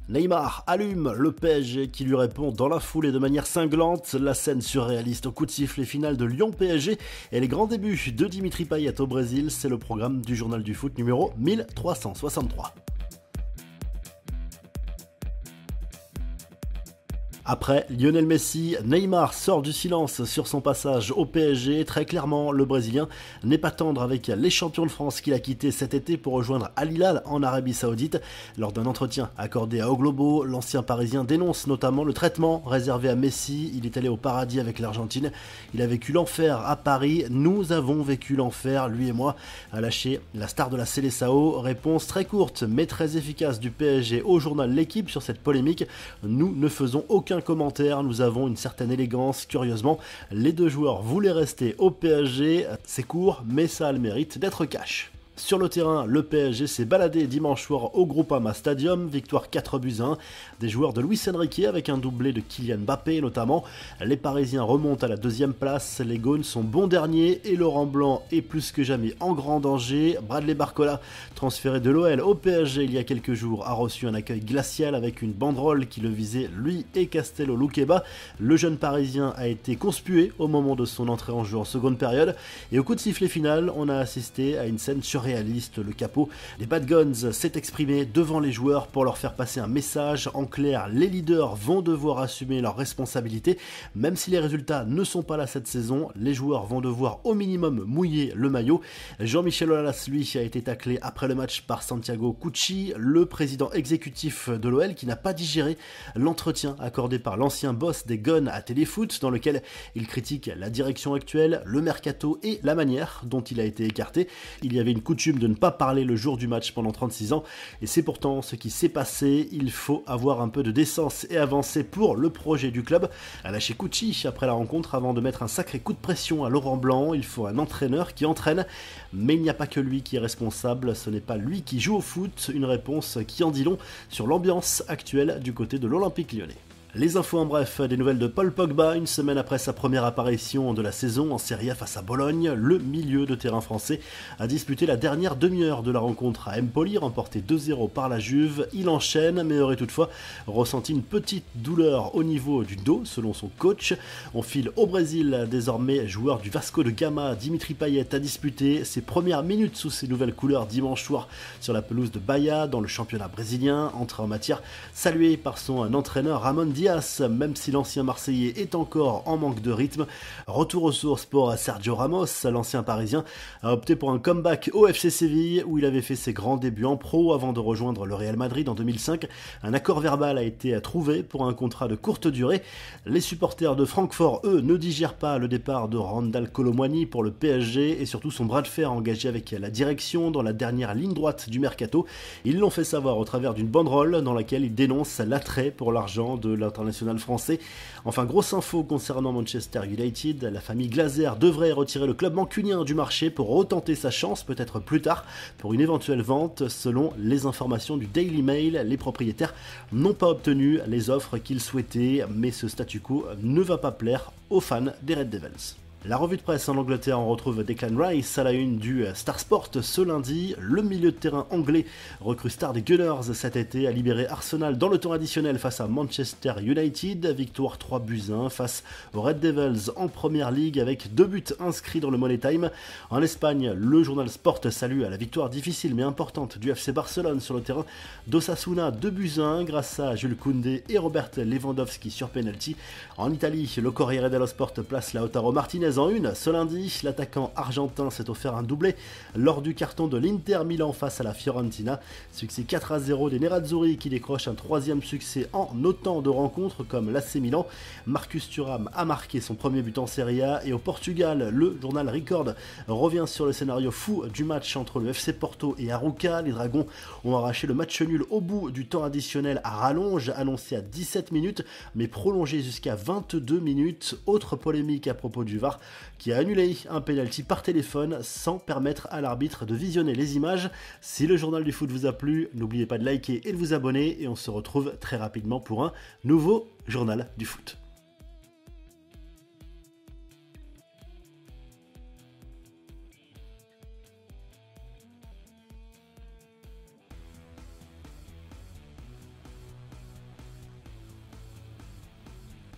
Neymar allume le PSG qui lui répond dans la foulée de manière cinglante. La scène surréaliste au coup de sifflet final de Lyon-PSG et les grands débuts de Dimitri Payet au Brésil, c'est le programme du journal du foot numéro 1363. Après Lionel Messi, Neymar sort du silence sur son passage au PSG. Très clairement, le Brésilien n'est pas tendre avec les champions de France qu'il a quittés cet été pour rejoindre Al Hilal en Arabie Saoudite. Lors d'un entretien accordé à O Globo, l'ancien Parisien dénonce notamment le traitement réservé à Messi. Il est allé au paradis avec l'Argentine. Il a vécu l'enfer à Paris. Nous avons vécu l'enfer, lui et moi, a lâché la star de la Seleção. Réponse très courte mais très efficace du PSG au journal L'Équipe sur cette polémique. Nous ne faisons aucun commentaire, nous avons une certaine élégance. Curieusement, les deux joueurs voulaient rester au PSG. C'est court, mais ça a le mérite d'être cash. Sur le terrain, le PSG s'est baladé dimanche soir au Groupama Stadium, victoire 4-1, des joueurs de Luis Enrique avec un doublé de Kylian Mbappé notamment. Les Parisiens remontent à la deuxième place, les Gaunes sont bons derniers et Laurent Blanc est plus que jamais en grand danger. Bradley Barcola, transféré de l'OL au PSG il y a quelques jours, a reçu un accueil glacial avec une banderole qui le visait lui et Castello Luqueba. Le jeune Parisien a été conspué au moment de son entrée en jeu en seconde période et au coup de sifflet final, on a assisté à une scène surréaliste. Le capot des Bad Guns s'est exprimé devant les joueurs pour leur faire passer un message. En clair, les leaders vont devoir assumer leurs responsabilités. Même si les résultats ne sont pas là cette saison, les joueurs vont devoir au minimum mouiller le maillot. Jean-Michel Aulas, lui, a été taclé après le match par Santiago Cucci, le président exécutif de l'OL, qui n'a pas digéré l'entretien accordé par l'ancien boss des Guns à Téléfoot, dans lequel il critique la direction actuelle, le mercato et la manière dont il a été écarté. Il y avait une coutume de ne pas parler le jour du match pendant 36 ans, et c'est pourtant ce qui s'est passé. Il faut avoir un peu de décence et avancer pour le projet du club, a lâché Cucci après la rencontre avant de mettre un sacré coup de pression à Laurent Blanc. Il faut un entraîneur qui entraîne, mais il n'y a pas que lui qui est responsable, ce n'est pas lui qui joue au foot. Une réponse qui en dit long sur l'ambiance actuelle du côté de l'Olympique Lyonnais. Les infos en bref, des nouvelles de Paul Pogba. Une semaine après sa première apparition de la saison en Serie A face à Bologne, le milieu de terrain français a disputé la dernière demi-heure de la rencontre à Empoli, remporté 2-0 par la Juve. Il enchaîne, mais aurait toutefois ressenti une petite douleur au niveau du dos, selon son coach. On file au Brésil, désormais joueur du Vasco de Gama, Dimitri Payet a disputé ses premières minutes sous ses nouvelles couleurs dimanche soir sur la pelouse de Bahia dans le championnat brésilien. Entrée en matière salué par son entraîneur Ramon Diaz, même si l'ancien Marseillais est encore en manque de rythme. Retour aux sources pour Sergio Ramos, l'ancien Parisien a opté pour un comeback au FC Séville où il avait fait ses grands débuts en pro avant de rejoindre le Real Madrid en 2005. Un accord verbal a été trouvé pour un contrat de courte durée. Les supporters de Francfort, eux, ne digèrent pas le départ de Randal Kolo Muani pour le PSG et surtout son bras de fer engagé avec la direction dans la dernière ligne droite du mercato. Ils l'ont fait savoir au travers d'une banderole dans laquelle ils dénoncent l'attrait pour l'argent de l'international français. Enfin, grosse info concernant Manchester United, la famille Glazer devrait retirer le club mancunien du marché pour retenter sa chance peut-être plus tard pour une éventuelle vente. Selon les informations du Daily Mail, les propriétaires n'ont pas obtenu les offres qu'ils souhaitaient, mais ce statu quo ne va pas plaire aux fans des Red Devils. La revue de presse en Angleterre, on retrouve Declan Rice à la une du Star Sport ce lundi. Le milieu de terrain anglais, recrue star des Gunners cet été, a libéré Arsenal dans le temps additionnel face à Manchester United. Victoire 3-1 face aux Red Devils en Première Ligue avec 2 buts inscrits dans le Money Time. En Espagne, le journal Sport salue à la victoire difficile mais importante du FC Barcelone sur le terrain d'Osasuna 2-1 grâce à Jules Koundé et Robert Lewandowski sur penalty. En Italie, le Corriere dello Sport place Lautaro Martinez en une. Ce lundi, l'attaquant argentin s'est offert un doublé lors du carton de l'Inter Milan face à la Fiorentina. Succès 4-0 des Nerazzurri qui décrochent un 3e succès en autant de rencontres comme l'AC Milan. Marcus Thuram a marqué son premier but en Serie A et au Portugal, le journal Record revient sur le scénario fou du match entre le FC Porto et Arouca. Les Dragons ont arraché le match nul au bout du temps additionnel à rallonge, annoncé à 17 minutes mais prolongé jusqu'à 22 minutes. Autre polémique à propos du VAR qui a annulé un penalty par téléphone sans permettre à l'arbitre de visionner les images. Si le journal du foot vous a plu, n'oubliez pas de liker et de vous abonner et on se retrouve très rapidement pour un nouveau journal du foot.